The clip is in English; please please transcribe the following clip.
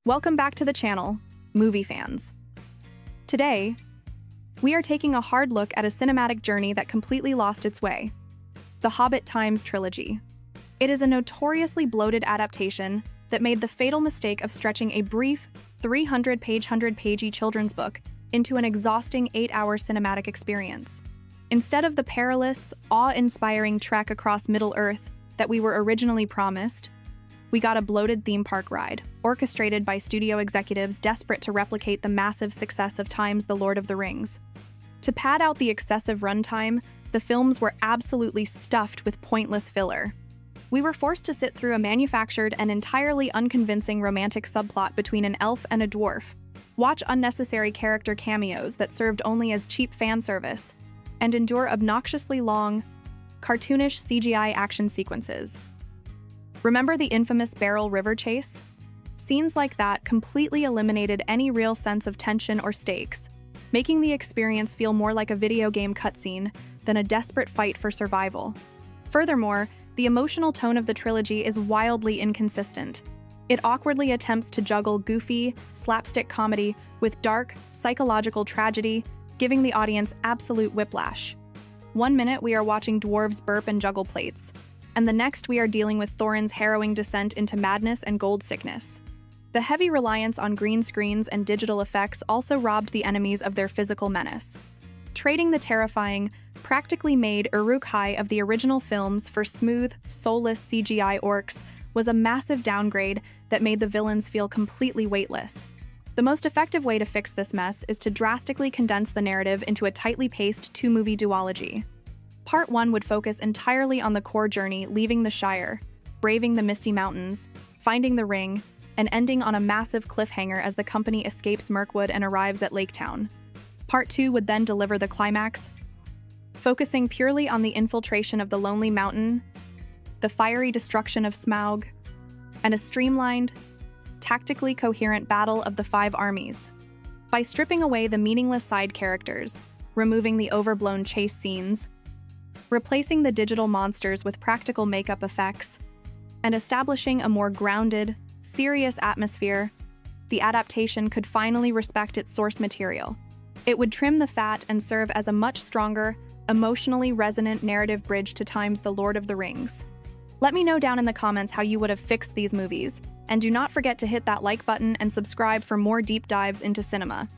Welcome back to the channel, movie fans. Today, we are taking a hard look at a cinematic journey that completely lost its way, the Hobbit Times trilogy. It is a notoriously bloated adaptation that made the fatal mistake of stretching a brief 100-page children's book into an exhausting 8-hour cinematic experience. Instead of the perilous, awe-inspiring trek across Middle-earth that we were originally promised, we got a bloated theme park ride, orchestrated by studio executives desperate to replicate the massive success of Time's The Lord of the Rings. To pad out the excessive runtime, the films were absolutely stuffed with pointless filler. We were forced to sit through a manufactured and entirely unconvincing romantic subplot between an elf and a dwarf, watch unnecessary character cameos that served only as cheap fan service, and endure obnoxiously long, cartoonish CGI action sequences. Remember the infamous Barrel River chase? Scenes like that completely eliminated any real sense of tension or stakes, making the experience feel more like a video game cutscene than a desperate fight for survival. Furthermore, the emotional tone of the trilogy is wildly inconsistent. It awkwardly attempts to juggle goofy, slapstick comedy with dark, psychological tragedy, giving the audience absolute whiplash. One minute we are watching dwarves burp and juggle plates, and the next we are dealing with Thorin's harrowing descent into madness and gold sickness. The heavy reliance on green screens and digital effects also robbed the enemies of their physical menace. Trading the terrifying, practically made Uruk-hai of the original films for smooth, soulless CGI orcs was a massive downgrade that made the villains feel completely weightless. The most effective way to fix this mess is to drastically condense the narrative into a tightly paced two-movie duology. Part 1 would focus entirely on the core journey leaving the Shire, braving the Misty Mountains, finding the ring, and ending on a massive cliffhanger as the company escapes Mirkwood and arrives at Lake Town. Part 2 would then deliver the climax, focusing purely on the infiltration of the Lonely Mountain, the fiery destruction of Smaug, and a streamlined, tactically coherent battle of the 5 armies. By stripping away the meaningless side characters, removing the overblown chase scenes, replacing the digital monsters with practical makeup effects, and establishing a more grounded, serious atmosphere, the adaptation could finally respect its source material. It would trim the fat and serve as a much stronger, emotionally resonant narrative bridge to Time's The Lord of the Rings. Let me know down in the comments how you would have fixed these movies, and do not forget to hit that like button and subscribe for more deep dives into cinema.